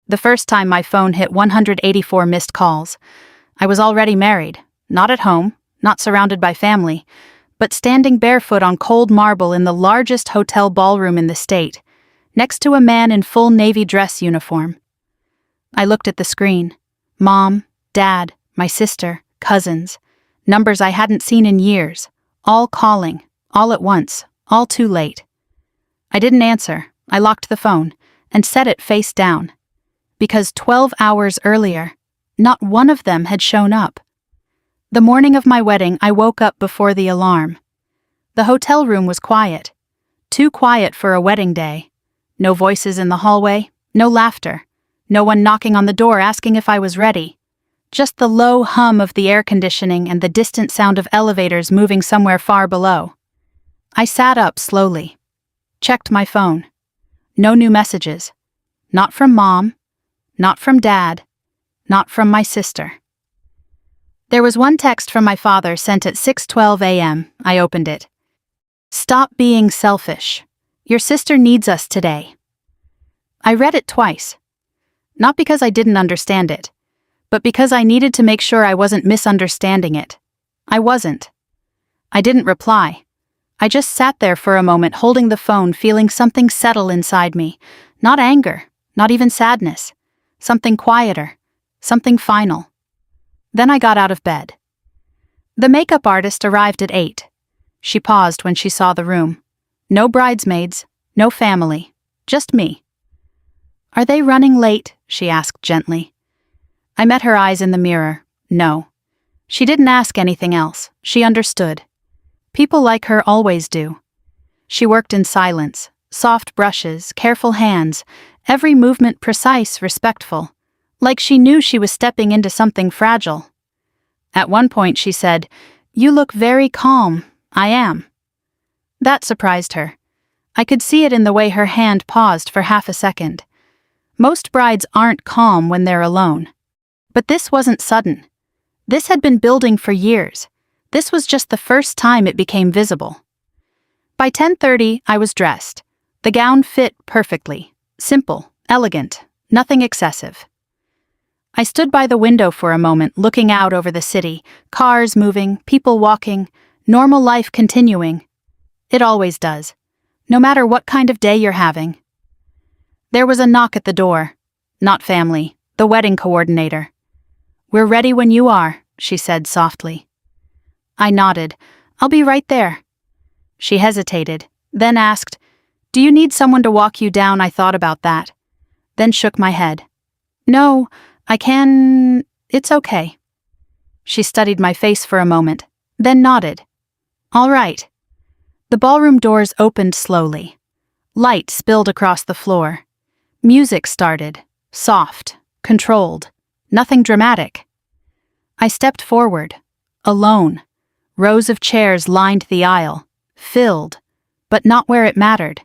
The first time my phone hit 184 missed calls. I was already married, not at home, not surrounded by family, but standing barefoot on cold marble in the largest hotel ballroom in the state, next to a man in full Navy dress uniform. I looked at the screen. Mom, Dad, my sister, cousins, numbers I hadn't seen in years, all calling, all at once, all too late. I didn't answer. I locked the phone and set it face down. Because 12 hours earlier, not one of them had shown up. The morning of my wedding, I woke up before the alarm. The hotel room was quiet. Too quiet for a wedding day. No voices in the hallway, no laughter, no one knocking on the door asking if I was ready. Just the low hum of the air conditioning and the distant sound of elevators moving somewhere far below. I sat up slowly. Checked my phone. No new messages. Not from Mom. Not from Dad. Not from my sister. There was one text from my father sent at 6:12 a.m. I opened it. "Stop being selfish. Your sister needs us today." I read it twice. Not because I didn't understand it, but because I needed to make sure I wasn't misunderstanding it. I wasn't. I didn't reply. I just sat there for a moment holding the phone, feeling something settle inside me. Not anger, not even sadness. Something quieter, something final. Then I got out of bed. The makeup artist arrived at 8. She paused when she saw the room. No bridesmaids, no family, just me. "Are they running late?" she asked gently. I met her eyes in the mirror. No. She didn't ask anything else. She understood. People like her always do. She worked in silence, soft brushes, careful hands, every movement precise, respectful, like she knew she was stepping into something fragile. At one point she said, "You look very calm." "I am." That surprised her. I could see it in the way her hand paused for half a second. Most brides aren't calm when they're alone. But this wasn't sudden. This had been building for years. This was just the first time it became visible. By 10:30, I was dressed. The gown fit perfectly. Simple, elegant, nothing excessive. I stood by the window for a moment, looking out over the city, cars moving, people walking, normal life continuing. It always does, no matter what kind of day you're having. There was a knock at the door. Not family, the wedding coordinator. "We're ready when you are," she said softly. I nodded. "I'll be right there." She hesitated, then asked, "Do you need someone to walk you down?" I thought about that, then shook my head. "No, I can... it's okay." She studied my face for a moment, then nodded. "All right." The ballroom doors opened slowly. Light spilled across the floor. Music started, soft, controlled, nothing dramatic. I stepped forward, alone. Rows of chairs lined the aisle, filled, but not where it mattered.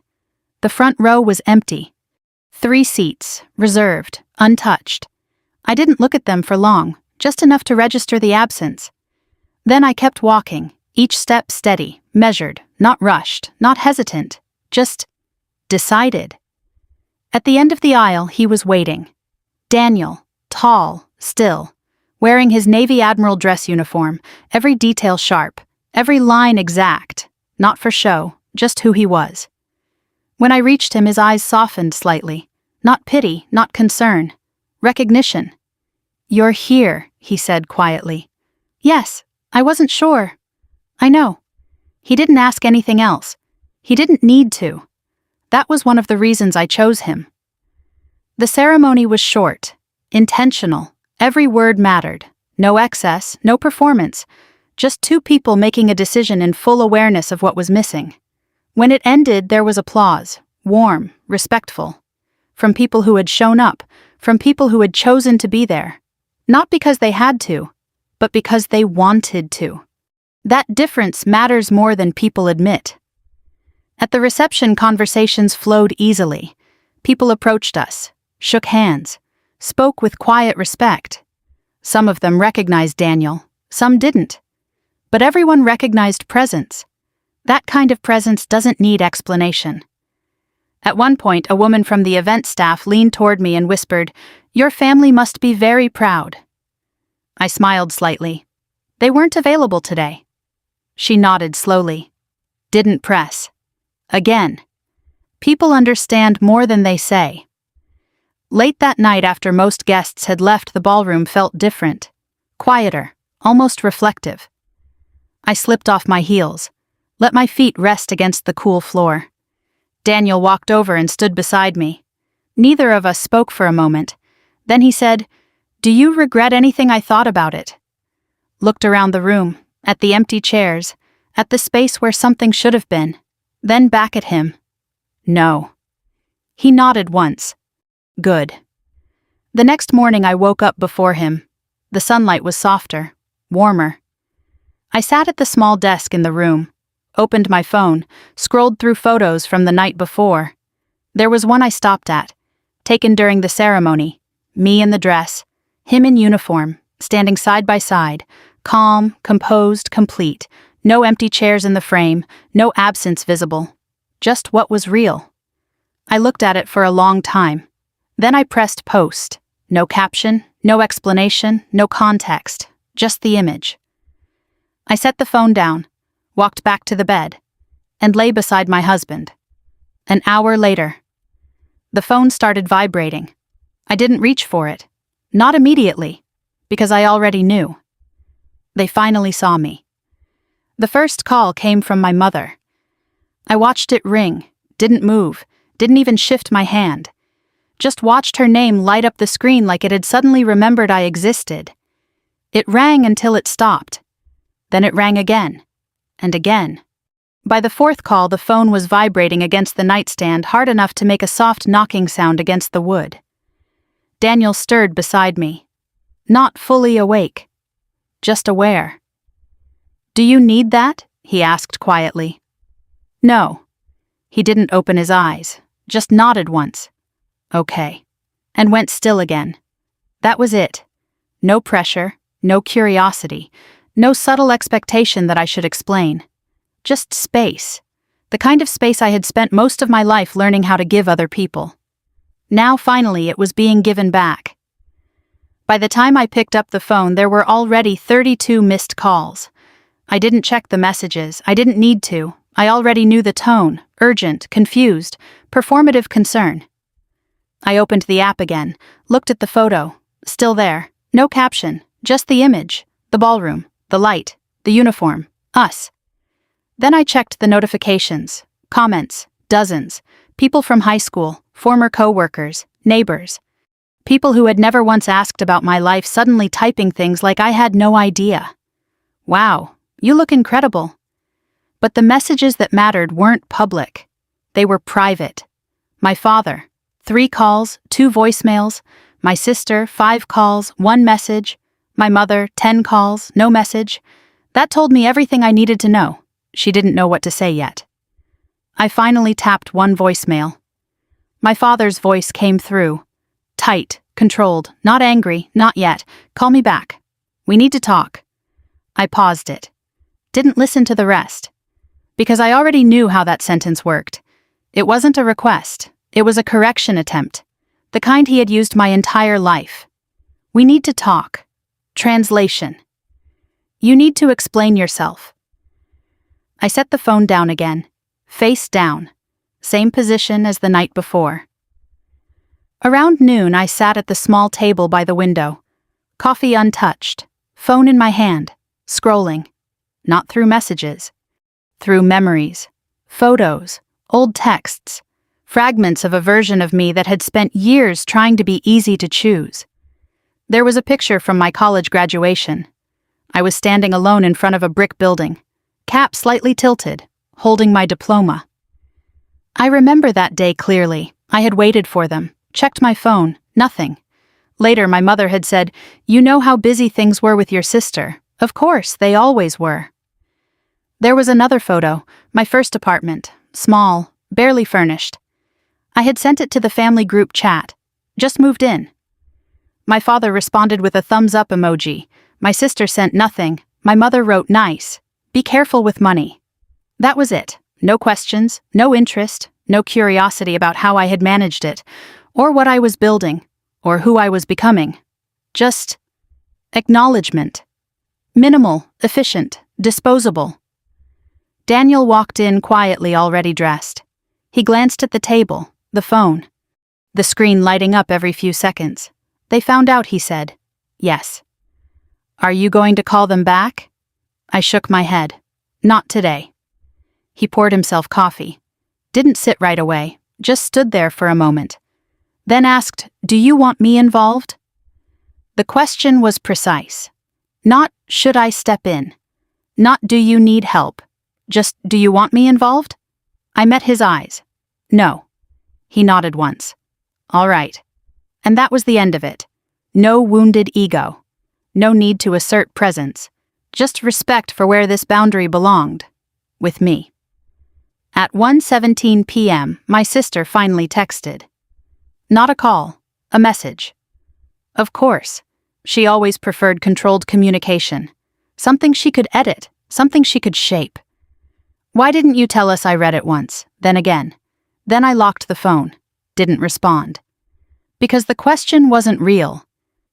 The front row was empty. 3 seats, reserved, untouched. I didn't look at them for long, just enough to register the absence. Then I kept walking, each step steady, measured, not rushed, not hesitant, just decided. At the end of the aisle, he was waiting. Daniel, tall, still, wearing his Navy Admiral dress uniform, every detail sharp, every line exact, not for show, just who he was. When I reached him, his eyes softened slightly. Not pity, not concern. Recognition. "You're here," he said quietly. "Yes, I wasn't sure." "I know." He didn't ask anything else. He didn't need to. That was one of the reasons I chose him. The ceremony was short, intentional. Every word mattered. No excess, no performance. Just 2 people making a decision in full awareness of what was missing. When it ended, there was applause, warm, respectful. From people who had shown up, from people who had chosen to be there. Not because they had to, but because they wanted to. That difference matters more than people admit. At the reception, conversations flowed easily. People approached us, shook hands, spoke with quiet respect. Some of them recognized Daniel, some didn't. But everyone recognized presence. That kind of presence doesn't need explanation. At one point, a woman from the event staff leaned toward me and whispered, "Your family must be very proud." I smiled slightly. "They weren't available today." She nodded slowly. Didn't press. Again. People understand more than they say. Late that night, after most guests had left, the ballroom felt different. Quieter, almost reflective. I slipped off my heels, let my feet rest against the cool floor. Daniel walked over and stood beside me. Neither of us spoke for a moment. Then he said, "Do you regret anything I thought about it?" Looked around the room, at the empty chairs, at the space where something should have been, then back at him. No. He nodded once. Good. The next morning I woke up before him. The sunlight was softer, warmer. I sat at the small desk in the room, opened my phone, scrolled through photos from the night before. There was one I stopped at, taken during the ceremony, me in the dress, him in uniform, standing side by side, calm, composed, complete, no empty chairs in the frame, no absence visible. Just what was real. I looked at it for a long time. Then I pressed post. No caption, no explanation, no context, just the image. I set the phone down, walked back to the bed, and lay beside my husband. An hour later, the phone started vibrating. I didn't reach for it. Not immediately, because I already knew. They finally saw me. The first call came from my mother. I watched it ring, didn't move, didn't even shift my hand. Just watched her name light up the screen like it had suddenly remembered I existed. It rang until it stopped. Then it rang again, and again. By the fourth call, the phone was vibrating against the nightstand hard enough to make a soft knocking sound against the wood. Daniel stirred beside me. Not fully awake. Just aware. "Do you need that?" he asked quietly. No. He didn't open his eyes, just nodded once. Okay. And went still again. That was it. No pressure, no curiosity, no subtle expectation that I should explain. Just space. The kind of space I had spent most of my life learning how to give other people. Now finally it was being given back. By the time I picked up the phone, there were already 32 missed calls. I didn't check the messages. I didn't need to. I already knew the tone, urgent, confused, performative concern. I opened the app again, looked at the photo, still there, no caption, just the image, the ballroom, the light, the uniform, us. Then I checked the notifications, comments, dozens, people from high school, former co-workers, neighbors. People who had never once asked about my life suddenly typing things like I had no idea. Wow, you look incredible. But the messages that mattered weren't public. They were private. My father, 3 calls, 2 voicemails. My sister, 5 calls, 1 message. My mother, 10 calls, no message. That told me everything I needed to know. She didn't know what to say yet. I finally tapped 1 voicemail. My father's voice came through. Tight, controlled, not angry, not yet. "Call me back. We need to talk." I paused it. Didn't listen to the rest. Because I already knew how that sentence worked. It wasn't a request. It was a correction attempt. The kind he had used my entire life. "We need to talk." Translation. "You need to explain yourself." I set the phone down again. Face down. Same position as the night before. Around noon, I sat at the small table by the window. Coffee untouched. Phone in my hand. Scrolling. Not through messages. Through memories. Photos. Old texts. Fragments of a version of me that had spent years trying to be easy to choose. There was a picture from my college graduation. I was standing alone in front of a brick building, cap slightly tilted, holding my diploma. I remember that day clearly. I had waited for them, checked my phone, nothing. Later, my mother had said, "You know how busy things were with your sister." Of course, they always were. There was another photo, my first apartment, small, barely furnished. I had sent it to the family group chat. Just moved in. My father responded with a thumbs up emoji. My sister sent nothing. My mother wrote nice. Be careful with money. That was it. No questions, no interest, no curiosity about how I had managed it, or what I was building, or who I was becoming. Just acknowledgement. Minimal, efficient, disposable. Daniel walked in quietly, already dressed. He glanced at the table, the phone. The screen lighting up every few seconds. They found out, he said. Yes. Are you going to call them back? I shook my head. Not today. He poured himself coffee. Didn't sit right away, just stood there for a moment. Then asked, do you want me involved? The question was precise. Not, should I step in? Not, do you need help? Just, do you want me involved? I met his eyes. No. He nodded once. All right. And that was the end of it. No wounded ego. No need to assert presence. Just respect for where this boundary belonged. With me. At 1:17 p.m., my sister finally texted. Not a call, a message. Of course, she always preferred controlled communication. Something she could edit, something she could shape. Why didn't you tell us? I read it once, then again. Then I locked the phone, didn't respond. Because the question wasn't real.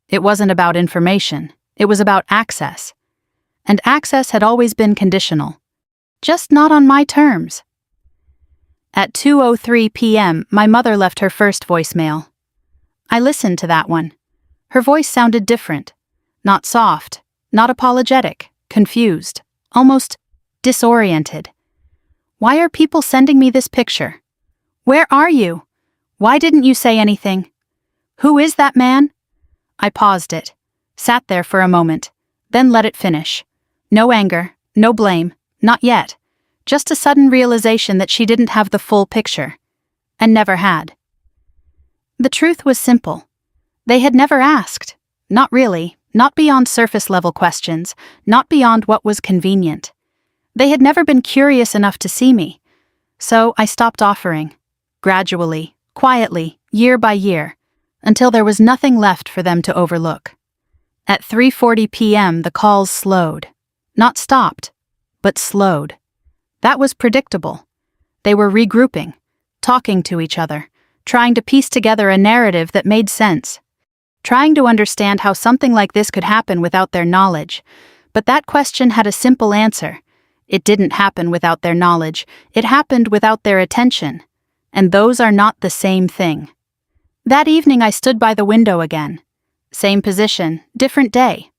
It wasn't about information, it was about access. And access had always been conditional. Just not on my terms. At 2:03 p.m., my mother left her first voicemail. I listened to that one. Her voice sounded different. Not soft, not apologetic, confused, almost disoriented. Why are people sending me this picture? Where are you? Why didn't you say anything? Who is that man? I paused it, sat there for a moment, then let it finish. No anger, no blame, not yet. Just a sudden realization that she didn't have the full picture. And never had. The truth was simple. They had never asked. Not really, not beyond surface-level questions, not beyond what was convenient. They had never been curious enough to see me. So I stopped offering. Gradually, quietly, year by year, until there was nothing left for them to overlook. At 3:40 p.m., the calls slowed. Not stopped, but slowed. That was predictable. They were regrouping, talking to each other, trying to piece together a narrative that made sense, trying to understand how something like this could happen without their knowledge. But that question had a simple answer. It didn't happen without their knowledge, it happened without their attention. And those are not the same thing. That evening I stood by the window again. Same position, different day.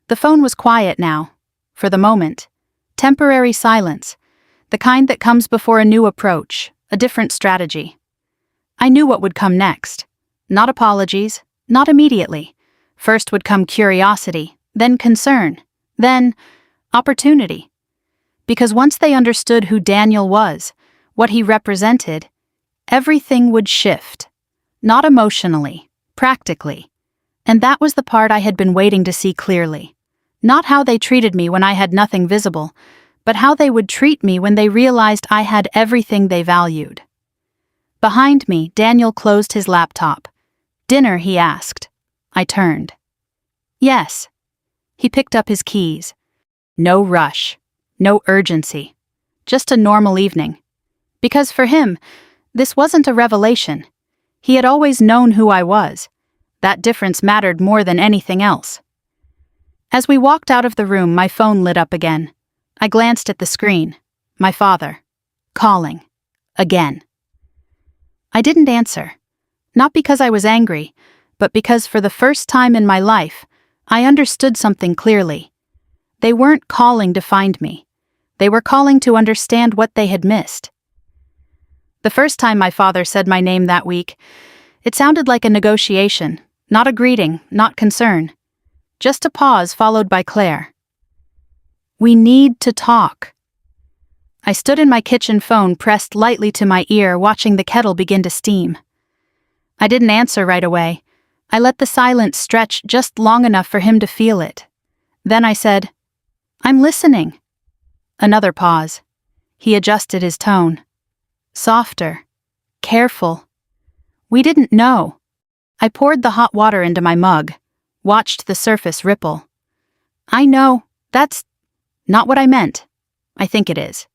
The phone was quiet now, for the moment. Temporary silence, the kind that comes before a new approach, a different strategy. I knew what would come next. Not apologies, not immediately. First would come curiosity, then concern, then opportunity. Because once they understood who Daniel was, what he represented, everything would shift. Not emotionally, practically. And that was the part I had been waiting to see clearly. Not how they treated me when I had nothing visible, but how they would treat me when they realized I had everything they valued. Behind me, Daniel closed his laptop. Dinner, he asked. I turned. Yes. He picked up his keys. No rush. No urgency. Just a normal evening. Because for him, this wasn't a revelation. He had always known who I was. That difference mattered more than anything else. As we walked out of the room, my phone lit up again. I glanced at the screen. My father. Calling. Again. I didn't answer. Not because I was angry, but because for the first time in my life, I understood something clearly. They weren't calling to find me. They were calling to understand what they had missed. The first time my father said my name that week, it sounded like a negotiation, not a greeting, not concern. Just a pause followed by Claire. We need to talk. I stood in my kitchen, phone pressed lightly to my ear, watching the kettle begin to steam. I didn't answer right away. I let the silence stretch just long enough for him to feel it. Then I said, I'm listening. Another pause. He adjusted his tone. Softer. Careful. We didn't know. I poured the hot water into my mug, watched the surface ripple. I know, that's not what I meant. I think it is.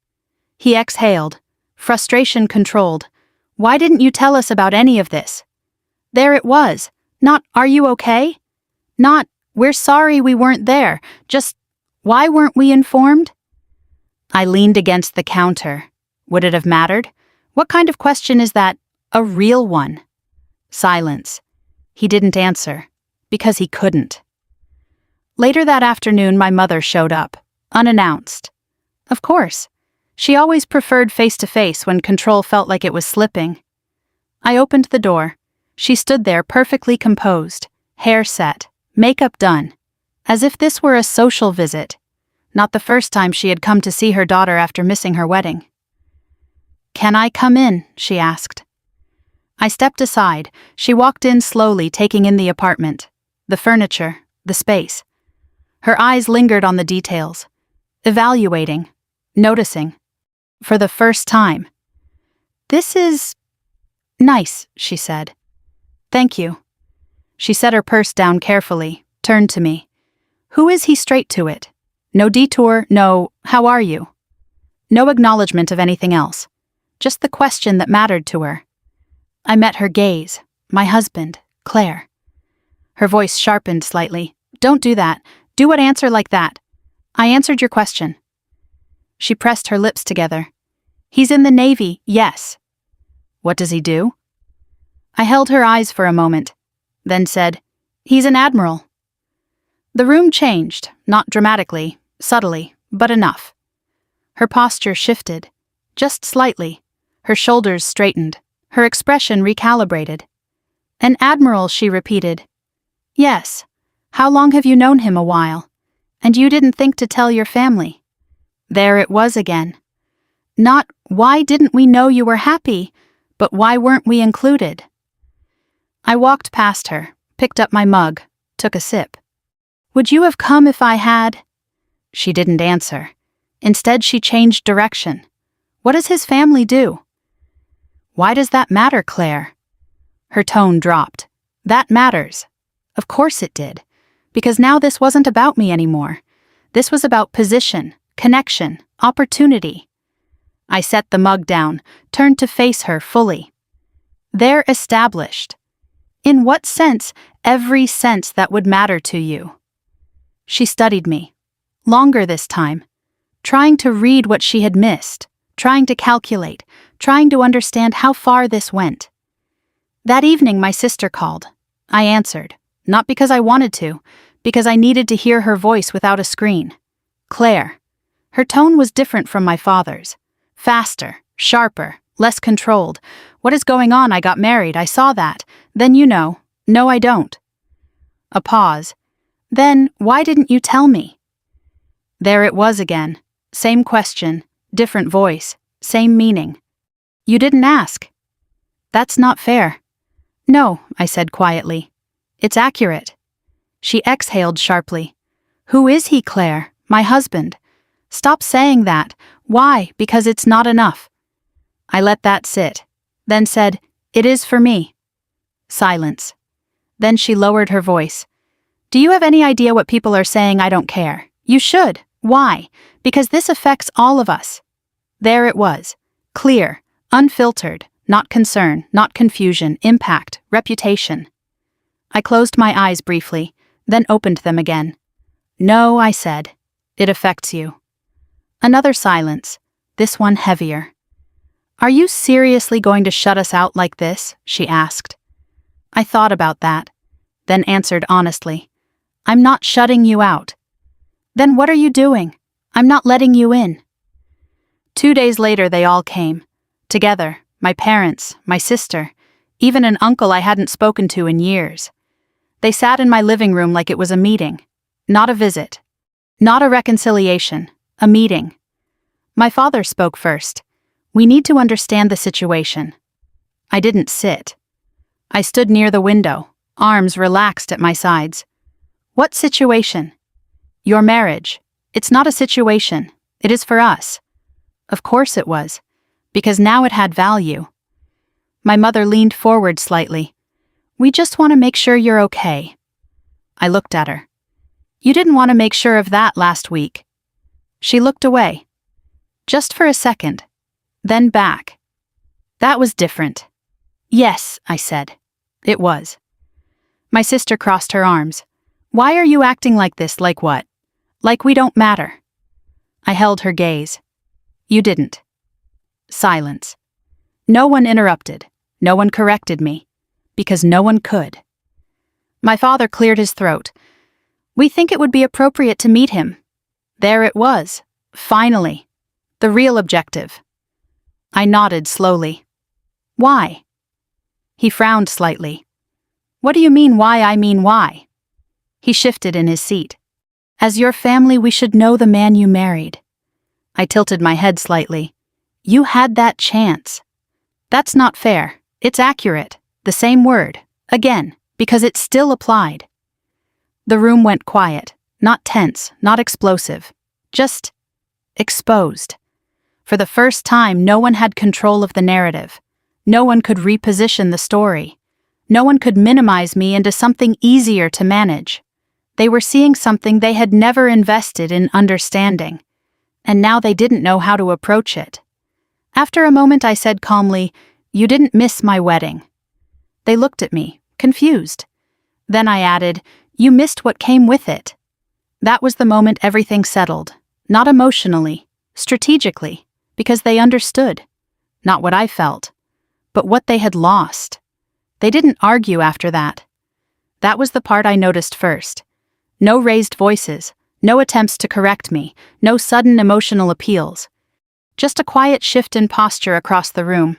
He exhaled, Frustration controlled. Why didn't you tell us about any of this? There it was. Not, are you okay? Not, we're sorry we weren't there. Just, why weren't we informed? I leaned against the counter. Would it have mattered? What kind of question is that? A real one. Silence. He didn't answer. Because he couldn't. Later that afternoon, my mother showed up, unannounced. Of course. She always preferred face-to-face when control felt like it was slipping. I opened the door. She stood there perfectly composed, hair set, makeup done, as if this were a social visit, not the first time she had come to see her daughter after missing her wedding. "Can I come in?" she asked. I stepped aside. She walked in slowly, taking in the apartment, the furniture, the space. Her eyes lingered on the details, evaluating, noticing. For the first time. "This is nice," she said. "Thank you." She set her purse down carefully, turned to me. "Who is he?" Straight to it. No detour, no, "How are you?" No acknowledgement of anything else. Just the question that mattered to her. I met her gaze. My husband, Claire. Her voice sharpened slightly. "Don't do that. Do what answer like that. I answered your question." She pressed her lips together. "He's in the Navy, yes." "What does he do?" I held her eyes for a moment, then said, "He's an admiral." The room changed, not dramatically, subtly, but enough. Her posture shifted, just slightly. Her shoulders straightened, her expression recalibrated. "An admiral," she repeated. "Yes. How long have you known him? A while. And you didn't think to tell your family?" There it was again. Not, "Why didn't we know you were happy?" but "Why weren't we included?" I walked past her, picked up my mug, took a sip. "Would you have come if I had?" She didn't answer. Instead, she changed direction. "What does his family do?" "Why does that matter, Claire?" Her tone dropped. "That matters." Of course it did. Because now this wasn't about me anymore. This was about position, connection, opportunity. I set the mug down, turned to face her fully. "They're established." "In what sense?" "Every sense that would matter to you." She studied me. Longer this time. Trying to read what she had missed. Trying to calculate. Trying to understand how far this went. That evening my sister called. I answered. Not because I wanted to. Because I needed to hear her voice without a screen. "Claire." Her tone was different from my father's. Faster, sharper, less controlled. "What is going on? I got married. I saw that. Then you know." "No, I don't." A pause. "Then, why didn't you tell me?" There it was again. Same question, different voice, same meaning. "You didn't ask." "That's not fair." "No," I said quietly. "It's accurate." She exhaled sharply. "Who is he, Claire?" "My husband." "Stop saying that." "Why?" "Because it's not enough." I let that sit, then said, "It is for me." Silence. Then she lowered her voice. "Do you have any idea what people are saying? I don't care." "You should." "Why?" "Because this affects all of us." There it was. Clear, unfiltered, not concern, not confusion, impact, reputation. I closed my eyes briefly, then opened them again. "No," I said. "It affects you." Another silence, this one heavier. "Are you seriously going to shut us out like this?" she asked. I thought about that, then answered honestly. "I'm not shutting you out." "Then what are you doing?" "I'm not letting you in." 2 days later they all came. Together, my parents, my sister, even an uncle I hadn't spoken to in years. They sat in my living room like it was a meeting. Not a visit. Not a reconciliation. A meeting. My father spoke first. "We need to understand the situation." I didn't sit. I stood near the window, arms relaxed at my sides. "What situation?" "Your marriage. It's not a situation. It is for us." Of course it was. Because now it had value. My mother leaned forward slightly. "We just want to make sure you're okay." I looked at her. "You didn't want to make sure of that last week." She looked away. Just for a second. Then back. That was different. Yes, I said. It was. My sister crossed her arms. Why are you acting like this? Like what? Like we don't matter. I held her gaze. You didn't. Silence. No one interrupted. No one corrected me. Because no one could. My father cleared his throat. We think it would be appropriate to meet him. There it was. Finally. The real objective. I nodded slowly. Why? He frowned slightly. What do you mean why? I mean why? He shifted in his seat. As your family, we should know the man you married. I tilted my head slightly. You had that chance. That's not fair. It's accurate. The same word. Again, because it still applied. The room went quiet. Not tense, not explosive. Just exposed. For the first time, no one had control of the narrative. No one could reposition the story. No one could minimize me into something easier to manage. They were seeing something they had never invested in understanding. And now they didn't know how to approach it. After a moment, I said calmly, You didn't miss my wedding. They looked at me, confused. Then I added, You missed what came with it. That was the moment everything settled. Not emotionally, strategically, because they understood. Not what I felt, but what they had lost. They didn't argue after that. That was the part I noticed first. No raised voices, no attempts to correct me, no sudden emotional appeals. Just a quiet shift in posture across the room.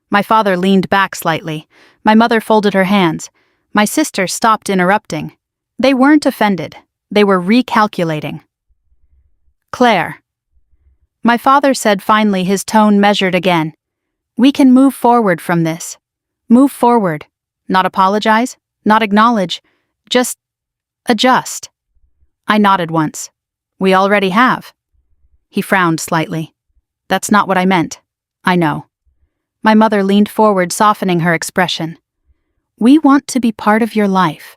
My father leaned back slightly. My mother folded her hands. My sister stopped interrupting. They weren't offended. They were recalculating. Claire. My father said finally, his tone measured again. We can move forward from this. Move forward. Not apologize, not acknowledge, just adjust. I nodded once. We already have. He frowned slightly. That's not what I meant. I know. My mother leaned forward, softening her expression. We want to be part of your life.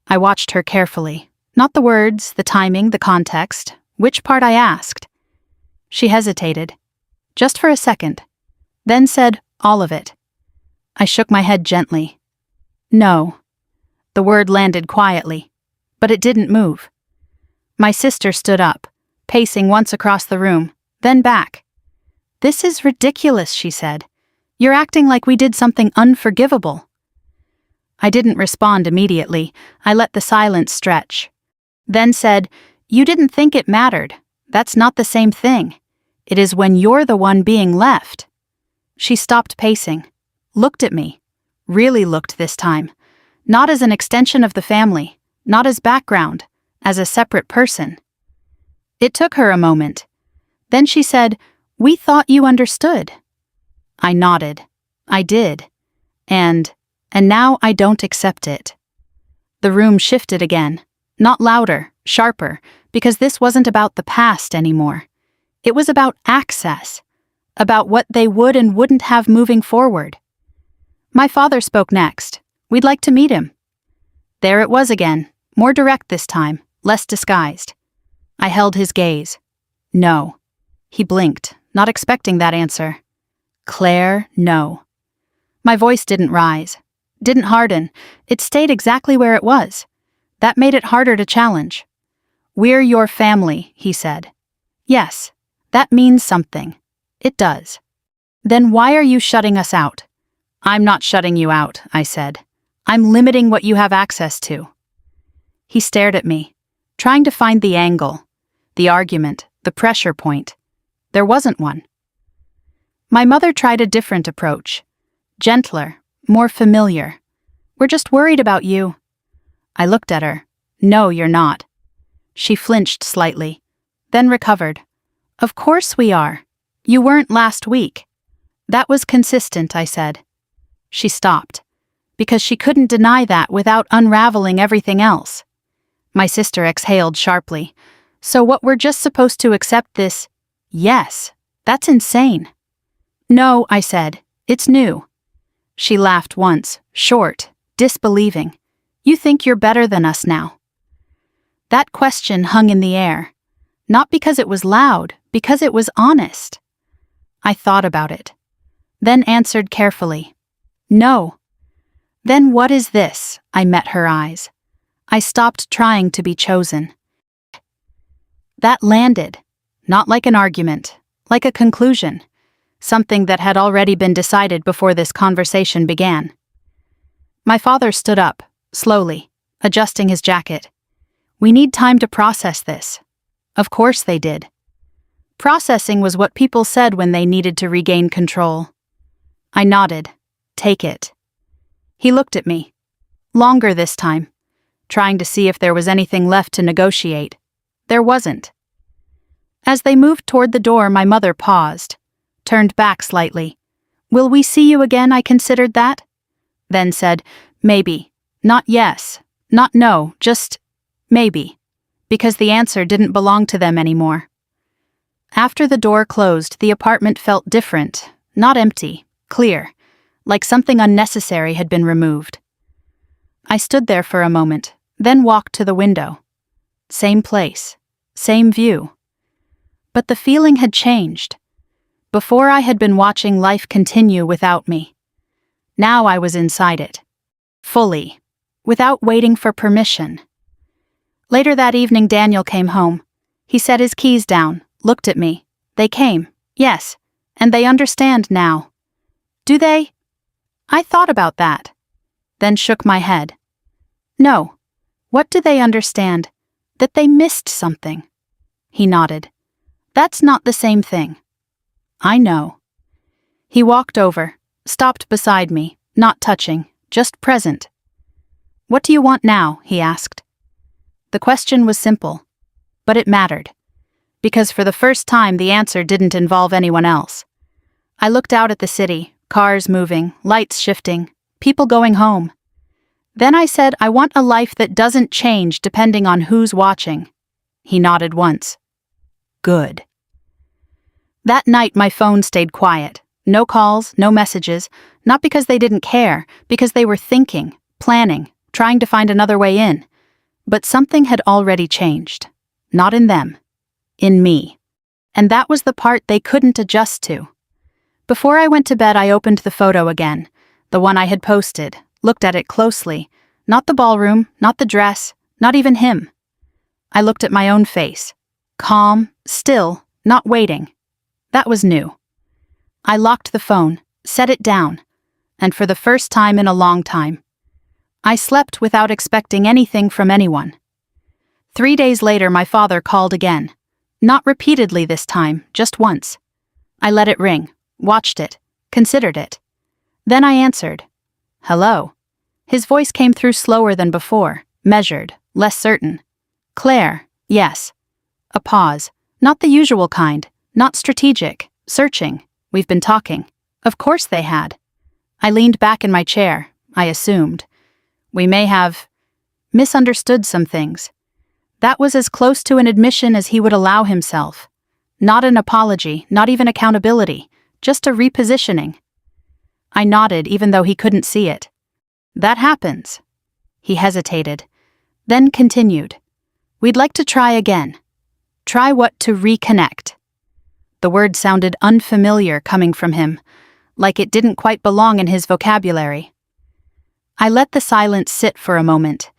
I watched her carefully. Not the words, the timing, the context. Which part I asked. She hesitated. Just for a second. Then said, all of it. I shook my head gently. No. The word landed quietly, but it didn't move. My sister stood up, pacing once across the room, then back. This is ridiculous, she said. You're acting like we did something unforgivable. I didn't respond immediately. I let the silence stretch. Then said, You didn't think it mattered. That's not the same thing. It is when you're the one being left. She stopped pacing, looked at me, really looked this time, not as an extension of the family, not as background, as a separate person. It took her a moment. Then she said, We thought you understood. I nodded. I did. And now I don't accept it. The room shifted again, not louder, sharper, because this wasn't about the past anymore. It was about access, about what they would and wouldn't have moving forward. My father spoke next. We'd like to meet him. There it was again, more direct this time, less disguised. I held his gaze. No. He blinked, not expecting that answer. Claire, no. My voice didn't rise, didn't harden. It stayed exactly where it was. That made it harder to challenge. We're your family, he said. Yes, that means something. It does. Then why are you shutting us out? I'm not shutting you out, I said. I'm limiting what you have access to. He stared at me, trying to find the angle, the argument, the pressure point. There wasn't one. My mother tried a different approach. Gentler, more familiar. We're just worried about you. I looked at her. No, you're not. She flinched slightly, then recovered. Of course we are. You weren't last week. That was consistent, I said. She stopped, because she couldn't deny that without unraveling everything else. My sister exhaled sharply. So what, we're just supposed to accept this? Yes, that's insane. No, I said, it's new. She laughed once, short, disbelieving. You think you're better than us now? That question hung in the air. Not because it was loud, because it was honest. I thought about it. then answered carefully. No. Then what is this? I met her eyes. I stopped trying to be chosen. That landed, not like an argument, like a conclusion, something that had already been decided before this conversation began. My father stood up, slowly, adjusting his jacket. We need time to process this. Of course they did. Processing was what people said when they needed to regain control. I nodded. Take it. He looked at me. Longer this time, trying to see if there was anything left to negotiate. There wasn't. As they moved toward the door, my mother paused, turned back slightly. Will we see you again? I considered that. Then said, maybe. Not yes. Not no, just maybe. Because the answer didn't belong to them anymore. After the door closed, the apartment felt different, not empty, clear, like something unnecessary had been removed. I stood there for a moment, then walked to the window. Same place, same view. But the feeling had changed. Before I had been watching life continue without me. Now I was inside it. Fully. Without waiting for permission. Later that evening, Daniel came home. He set his keys down, looked at me. They came, yes, and they understand now. Do they? I thought about that. Then shook my head. No. What do they understand? That they missed something. He nodded. That's not the same thing. I know. He walked over, stopped beside me, not touching, just present. What do you want now? He asked. The question was simple, but it mattered, because for the first time the answer didn't involve anyone else. I looked out at the city, cars moving, lights shifting, people going home. Then I said, I want a life that doesn't change depending on who's watching. He nodded once. Good. That night my phone stayed quiet. No calls, no messages, not because they didn't care, because they were thinking, planning, trying to find another way in. But something had already changed. Not in them. In me. And that was the part they couldn't adjust to. Before I went to bed, I opened the photo again, the one I had posted, looked at it closely. Not the ballroom, not the dress, not even him. I looked at my own face. Calm, still, not waiting. That was new. I locked the phone, set it down, and for the first time in a long time, I slept without expecting anything from anyone. 3 days later, my father called again. Not repeatedly this time, just once. I let it ring, watched it, considered it. Then I answered. Hello. His voice came through slower than before, measured, less certain. Claire, yes. A pause, not the usual kind, not strategic, searching. We've been talking. Of course they had. I leaned back in my chair, I assumed. We may have misunderstood some things. That was as close to an admission as he would allow himself. Not an apology, not even accountability, just a repositioning. I nodded even though he couldn't see it. That happens. He hesitated, then continued. We'd like to try again. Try what? To reconnect. The word sounded unfamiliar coming from him, like it didn't quite belong in his vocabulary. I let the silence sit for a moment,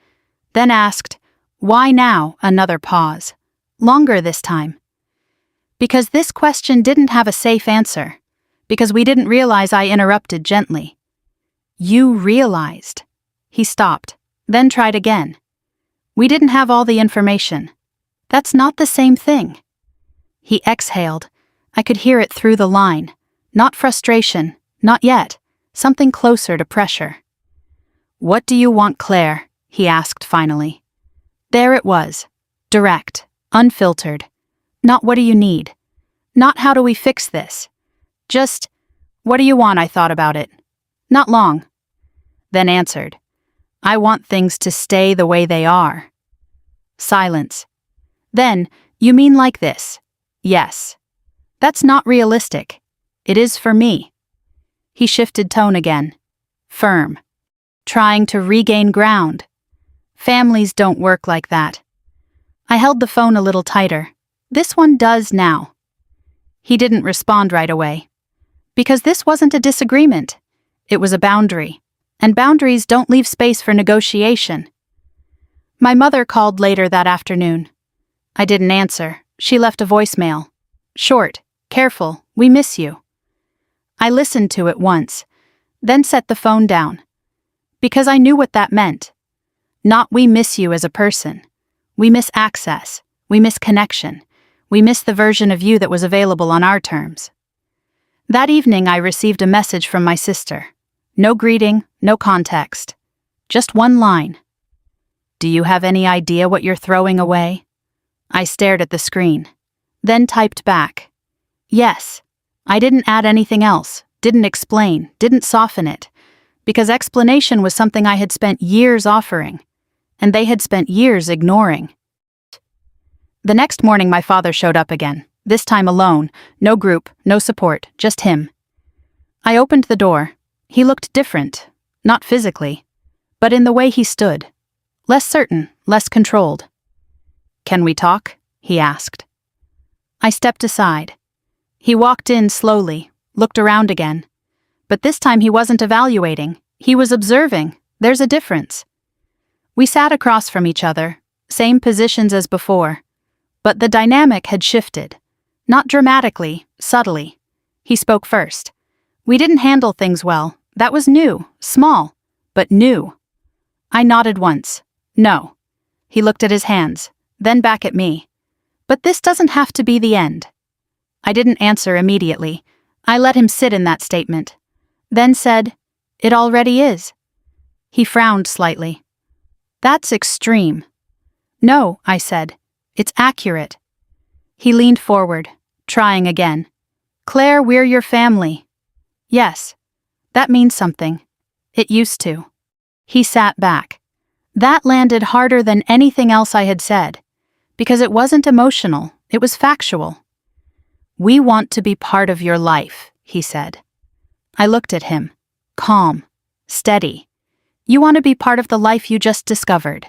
then asked, why now? Another pause. Longer this time. Because this question didn't have a safe answer. Because we didn't realize. I interrupted gently. You realized. He stopped, then tried again. We didn't have all the information. That's not the same thing. He exhaled. I could hear it through the line. Not frustration, not yet. Something closer to pressure. What do you want, Claire? He asked finally. There it was. Direct, unfiltered. Not what do you need? Not how do we fix this? Just, what do you want? I thought about it. Not long. Then answered. I want things to stay the way they are. Silence. Then, you mean like this? Yes. That's not realistic. It is for me. He shifted tone again. Firm. Trying to regain ground. Families don't work like that. I held the phone a little tighter. This one does now. He didn't respond right away. Because this wasn't a disagreement. It was a boundary. And boundaries don't leave space for negotiation. My mother called later that afternoon. I didn't answer. She left a voicemail. Short, careful, we miss you. I listened to it once, then set the phone down. Because I knew what that meant. Not we miss you as a person. We miss access. We miss connection. We miss the version of you that was available on our terms. That evening I received a message from my sister. No greeting, no context. Just one line. Do you have any idea what you're throwing away? I stared at the screen, then typed back. Yes. I didn't add anything else, didn't explain, didn't soften it, because explanation was something I had spent years offering, and they had spent years ignoring. The next morning my father showed up again, this time alone, no group, no support, just him. I opened the door. He looked different, not physically, but in the way he stood. Less certain, less controlled. Can we talk? He asked. I stepped aside. He walked in slowly, looked around again. But this time he wasn't evaluating, he was observing. There's a difference. We sat across from each other, same positions as before. But the dynamic had shifted. Not dramatically, subtly. He spoke first. We didn't handle things well. That was new, small, but new. I nodded once. No. He looked at his hands, then back at me. But this doesn't have to be the end. I didn't answer immediately. I let him sit in that statement. Then said, It already is. He frowned slightly. That's extreme. No, I said. It's accurate. He leaned forward, trying again. Claire, we're your family. Yes. That means something. It used to. He sat back. That landed harder than anything else I had said, because it wasn't emotional, it was factual. We want to be part of your life, he said. I looked at him, calm, steady. You want to be part of the life you just discovered.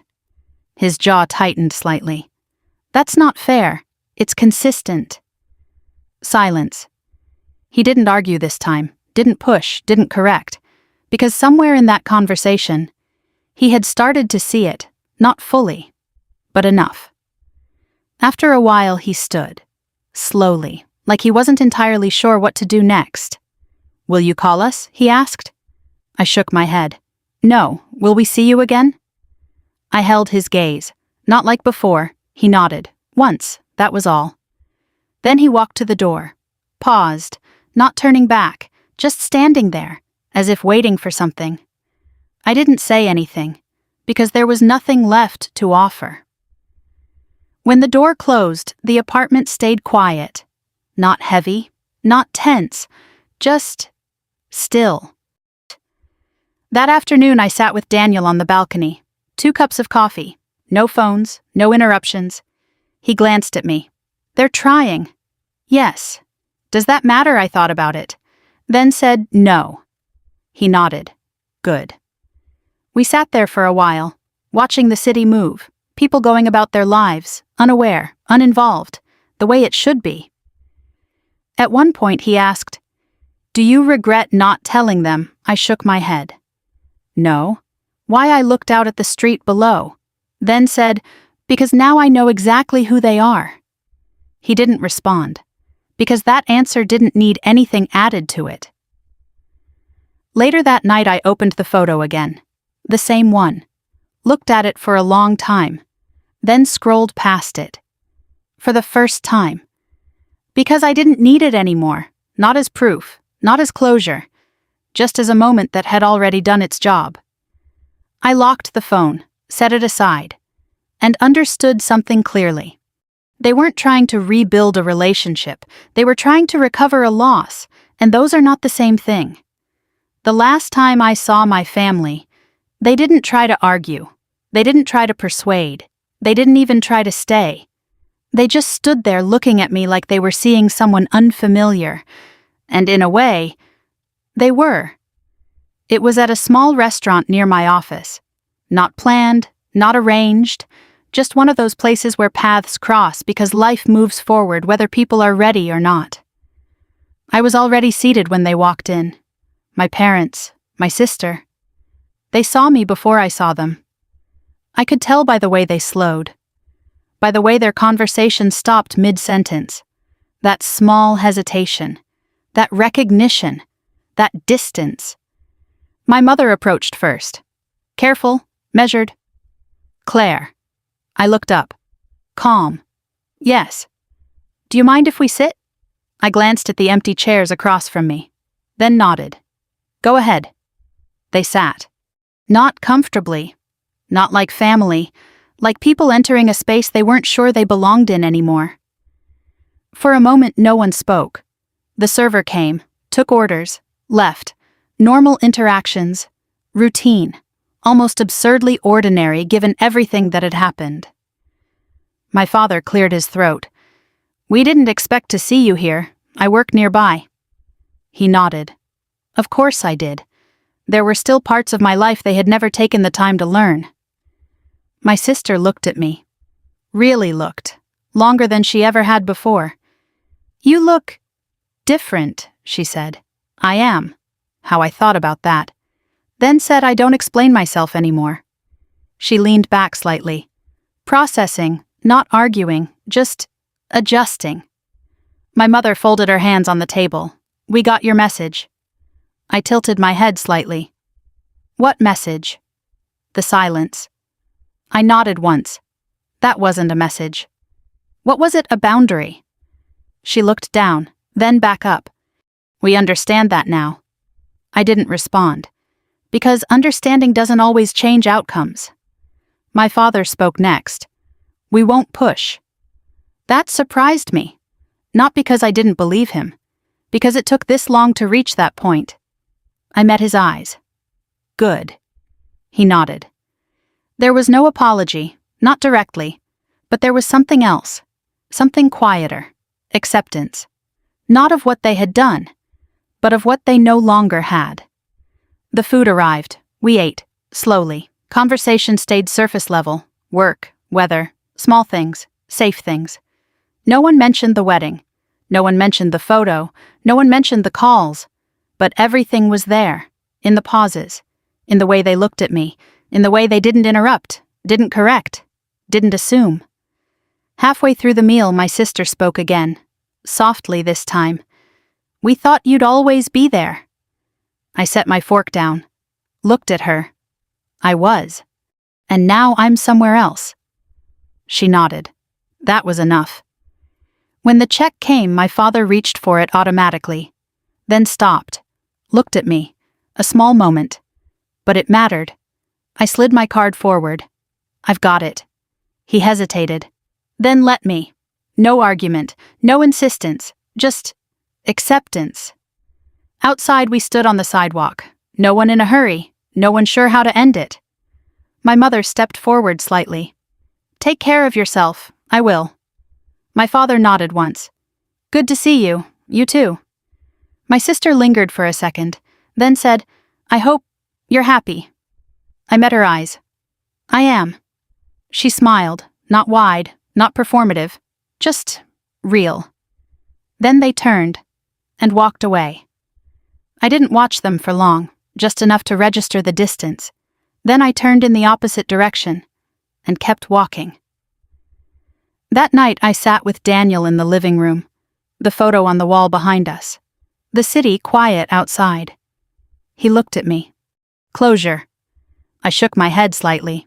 His jaw tightened slightly. That's not fair. It's consistent. Silence. He didn't argue this time, didn't push, didn't correct, because somewhere in that conversation, he had started to see it, not fully, but enough. After a while he stood, slowly, like he wasn't entirely sure what to do next. Will you call us? He asked. I shook my head. No, will we see you again? I held his gaze. Not like before. He nodded. Once, that was all. Then he walked to the door, paused, not turning back, just standing there, as if waiting for something. I didn't say anything, because there was nothing left to offer. When the door closed, the apartment stayed quiet. Not heavy, not tense, just still. That afternoon I sat with Daniel on the balcony. 2 cups of coffee. No phones, no interruptions. He glanced at me. They're trying. Yes. Does that matter? I thought about it. Then said no. He nodded. Good. We sat there for a while, watching the city move, people going about their lives, unaware, uninvolved, the way it should be. At one point he asked, Do you regret not telling them? I shook my head. No. Why? I looked out at the street below, then said, Because now I know exactly who they are. He didn't respond, because that answer didn't need anything added to it. Later that night I opened the photo again. The same one. Looked at it for a long time, then scrolled past it. For the first time. Because I didn't need it anymore, not as proof, not as closure, just as a moment that had already done its job. I locked the phone, set it aside, and understood something clearly. They weren't trying to rebuild a relationship, they were trying to recover a loss, and those are not the same thing. The last time I saw my family, they didn't try to argue. They didn't try to persuade. They didn't even try to stay. They just stood there looking at me like they were seeing someone unfamiliar. And in a way, they were. It was at a small restaurant near my office. Not planned, not arranged, just one of those places where paths cross because life moves forward whether people are ready or not. I was already seated when they walked in. My parents, my sister. They saw me before I saw them. I could tell by the way they slowed, by the way their conversation stopped mid-sentence. That small hesitation, that recognition, that distance. My mother approached first. Careful, measured. Claire. I looked up. Calm. Yes. Do you mind if we sit? I glanced at the empty chairs across from me, then nodded. Go ahead. They sat. Not comfortably. Not like family, like people entering a space they weren't sure they belonged in anymore. For a moment, no one spoke. The server came, took orders, left. Normal interactions. Routine. Almost absurdly ordinary given everything that had happened. My father cleared his throat. We didn't expect to see you here. I work nearby. He nodded. Of course I did. There were still parts of my life they had never taken the time to learn. My sister looked at me. Really looked. Longer than she ever had before. You look different, she said. I am. How I thought about that. Then said I don't explain myself anymore. She leaned back slightly. Processing, not arguing, just adjusting. My mother folded her hands on the table. We got your message. I tilted my head slightly. What message? The silence. I nodded once. That wasn't a message. What was it, a boundary? She looked down, then back up. We understand that now. I didn't respond. Because understanding doesn't always change outcomes. My father spoke next. We won't push. That surprised me. Not because I didn't believe him. Because it took this long to reach that point. I met his eyes. Good. He nodded. There was no apology, not directly, but there was something else, something quieter, acceptance. Not of what they had done, but of what they no longer had. The food arrived. We ate, slowly. Conversation stayed surface level, work, weather, small things, safe things. No one mentioned the wedding. No one mentioned the photo. No one mentioned the calls. But everything was there, in the pauses, in the way they looked at me, in the way they didn't interrupt, didn't correct, didn't assume. Halfway through the meal, my sister spoke again, softly this time. We thought you'd always be there. I set my fork down, looked at her. I was. And now I'm somewhere else. She nodded. That was enough. When the check came, my father reached for it automatically, then stopped, looked at me, a small moment. But it mattered. I slid my card forward. I've got it. He hesitated. Then let me. No argument, no insistence, just acceptance. Outside we stood on the sidewalk. No one in a hurry, no one sure how to end it. My mother stepped forward slightly. Take care of yourself, I will. My father nodded once. Good to see you, you too. My sister lingered for a second, then said, I hope you're happy. I met her eyes. I am. She smiled, not wide, not performative, just real. Then they turned and walked away. I didn't watch them for long, just enough to register the distance. Then I turned in the opposite direction and kept walking. That night I sat with Daniel in the living room, the photo on the wall behind us, the city quiet outside. He looked at me. Closure. I shook my head slightly.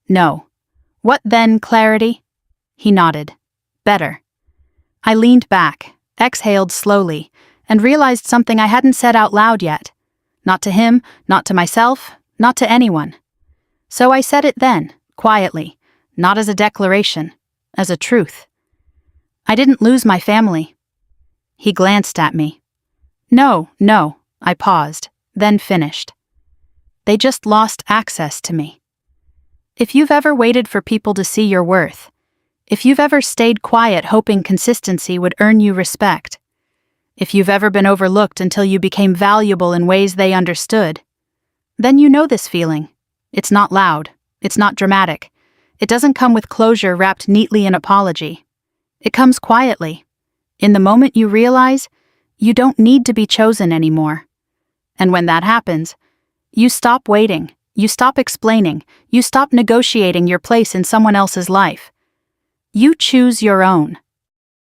No. What then, clarity? He nodded. Better. I leaned back, exhaled slowly, and realized something I hadn't said out loud yet. Not to him, not to myself, not to anyone. So I said it then, quietly, not as a declaration, as a truth. I didn't lose my family. He glanced at me. No, I paused, then finished. They just lost access to me. If you've ever waited for people to see your worth, if you've ever stayed quiet hoping consistency would earn you respect, if you've ever been overlooked until you became valuable in ways they understood, then you know this feeling. It's not loud. It's not dramatic. It doesn't come with closure wrapped neatly in apology. It comes quietly. In the moment you realize, You don't need to be chosen anymore. And when that happens, you stop waiting, you stop explaining, you stop negotiating your place in someone else's life. You choose your own.